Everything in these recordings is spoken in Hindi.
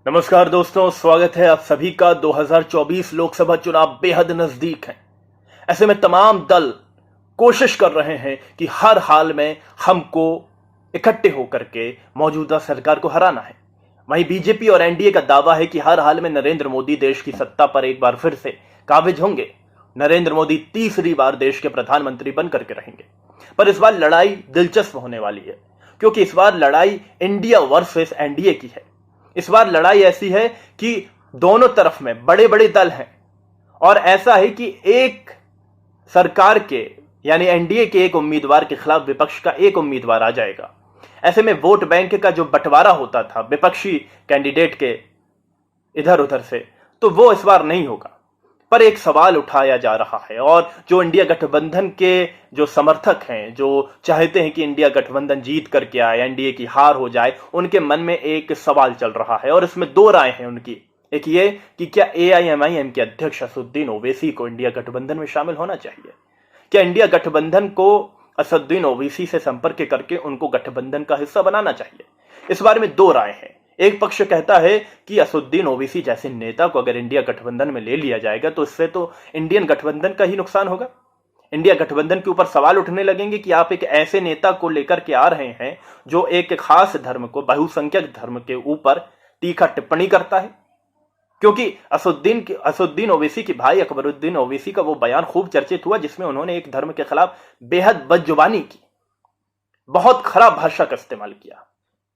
नमस्कार दोस्तों, स्वागत है आप सभी का। 2024 लोकसभा चुनाव बेहद नजदीक हैं। ऐसे में तमाम दल कोशिश कर रहे हैं कि हर हाल में हमको इकट्ठे होकर के मौजूदा सरकार को हराना है। वहीं बीजेपी और एनडीए का दावा है कि हर हाल में नरेंद्र मोदी देश की सत्ता पर एक बार फिर से काबिज होंगे। नरेंद्र मोदी तीसरी बार देश के प्रधानमंत्री बनकर के रहेंगे। पर इस बार लड़ाई दिलचस्प होने वाली है, क्योंकि इस बार लड़ाई इंडिया वर्सेस एनडीए की है। इस बार लड़ाई ऐसी है कि दोनों तरफ में बड़े बड़े दल हैं और ऐसा है कि एक सरकार के यानी एनडीए के एक उम्मीदवार के खिलाफ विपक्ष का एक उम्मीदवार आ जाएगा। ऐसे में वोट बैंक का जो बंटवारा होता था विपक्षी कैंडिडेट के इधर उधर से, तो वो इस बार नहीं होगा। पर एक सवाल उठाया जा रहा है और जो इंडिया गठबंधन के जो समर्थक हैं, जो चाहते हैं कि इंडिया गठबंधन जीत करके आए, एनडीए की हार हो जाए, उनके मन में एक सवाल चल रहा है और इसमें दो राय हैं उनकी। एक ये कि क्या एआईएमआईएम के अध्यक्ष असदुद्दीन ओवैसी को इंडिया गठबंधन में शामिल होना चाहिए। क्या इंडिया गठबंधन को असदुद्दीन ओवैसी से संपर्क करके उनको गठबंधन का हिस्सा बनाना चाहिए। इस बारे में दो राय हैं। एक पक्ष कहता है कि असदुद्दीन ओवैसी जैसे नेता को अगर इंडिया गठबंधन में ले लिया जाएगा तो इससे तो इंडियन गठबंधन का ही नुकसान होगा। इंडिया गठबंधन के ऊपर सवाल उठने लगेंगे कि आप एक ऐसे नेता को लेकर के आ रहे हैं जो एक खास धर्म को, बहुसंख्यक धर्म के ऊपर तीखा टिप्पणी करता है। क्योंकि असदुद्दीन ओवैसी के भाई अकबरुद्दीन ओवैसी का वो बयान खूब चर्चित हुआ जिसमें उन्होंने एक धर्म के खिलाफ बेहद बदजुबानी की, बहुत खराब भाषा का इस्तेमाल किया।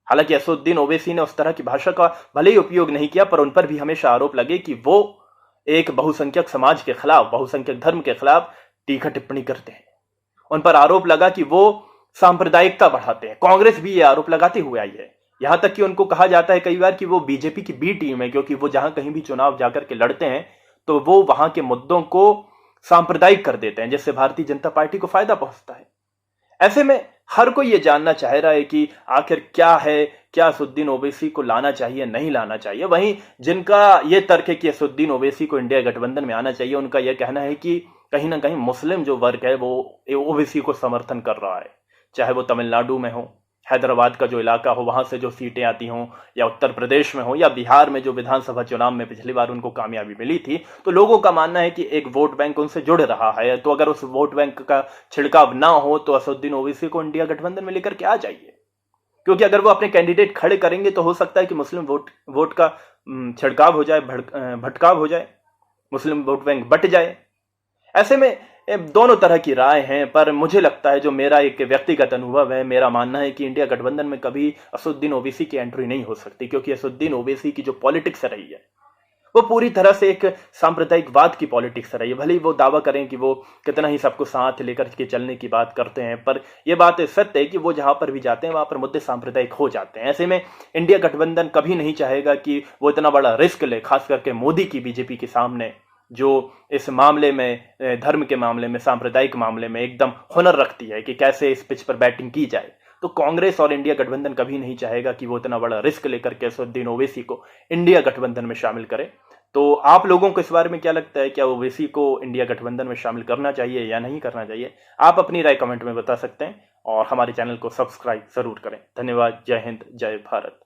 हालांकि असदुद्दीन ओवैसी ने उस तरह की भाषा का भले ही उपयोग नहीं किया, पर उन पर भी हमेशा आरोप लगे कि वो एक बहुसंख्यक समाज के खिलाफ, बहुसंख्यक धर्म के खिलाफ तीखा टिप्पणी करते हैं। उन पर आरोप लगा कि वो सांप्रदायिकता बढ़ाते हैं। कांग्रेस भी ये आरोप लगाते हुए आई है। यहां तक कि उनको कहा जाता है कई बार कि वो बीजेपी की बी टीम है, क्योंकि वो जहां कहीं भी चुनाव जाकर के लड़ते हैं तो वो वहां के मुद्दों को सांप्रदायिक कर देते हैं, जिससे भारतीय जनता पार्टी को फायदा पहुंचता है। ऐसे में हर कोई ये जानना चाह रहा है कि आखिर क्या है, क्या असदुद्दीन ओवैसी को लाना चाहिए, नहीं लाना चाहिए। वहीं जिनका ये तर्क है कि असदुद्दीन ओवैसी को इंडिया गठबंधन में आना चाहिए, उनका यह कहना है कि कहीं ना कहीं मुस्लिम जो वर्ग है वो ओवैसी को समर्थन कर रहा है। चाहे वो तमिलनाडु में हो, हैदराबाद का जो इलाका हो, वहां से जो सीटें आती हों, या उत्तर प्रदेश में हो, या बिहार में जो विधानसभा चुनाव में पिछली बार उनको कामयाबी मिली थी, तो लोगों का मानना है कि एक वोट बैंक उनसे जुड़ रहा है। तो अगर उस वोट बैंक का छिड़काव ना हो तो असदुद्दीन ओवैसी को इंडिया गठबंधन में लेकर के आ जाइए। क्योंकि अगर वो अपने कैंडिडेट खड़े करेंगे तो हो सकता है कि मुस्लिम वोट का छिड़काव हो जाए, भटकाव हो जाए, मुस्लिम वोट बैंक बट जाए। ऐसे में दोनों तरह की राय हैं, पर मुझे लगता है, जो मेरा एक व्यक्तिगत अनुभव है, मेरा मानना है कि इंडिया गठबंधन में कभी असदुद्दीन ओवैसी की एंट्री नहीं हो सकती। क्योंकि असदुद्दीन ओवैसी की जो पॉलिटिक्स रही है वो पूरी तरह से एक सांप्रदायिकवाद की पॉलिटिक्स रही है। भले ही वो दावा करें कि वो कितना ही सबको साथ लेकर के चलने की बात करते हैं, पर यह बात सत्य है कि वो जहां पर भी जाते हैं वहां पर मुद्दे सांप्रदायिक हो जाते हैं। ऐसे में इंडिया गठबंधन कभी नहीं चाहेगा कि वो इतना बड़ा रिस्क ले, खास करके मोदी की बीजेपी के सामने, जो इस मामले में, धर्म के मामले में, सांप्रदायिक मामले में एकदम हुनर रखती है कि कैसे इस पिच पर बैटिंग की जाए। तो कांग्रेस और इंडिया गठबंधन कभी नहीं चाहेगा कि वो इतना बड़ा रिस्क लेकर के असदुद्दीन ओवैसी को इंडिया गठबंधन में शामिल करे। तो आप लोगों को इस बारे में क्या लगता है, क्या ओवैसी को इंडिया गठबंधन में शामिल करना चाहिए या नहीं करना चाहिए? आप अपनी राय कमेंट में बता सकते हैं और हमारे चैनल को सब्सक्राइब जरूर करें। धन्यवाद। जय हिंद, जय भारत।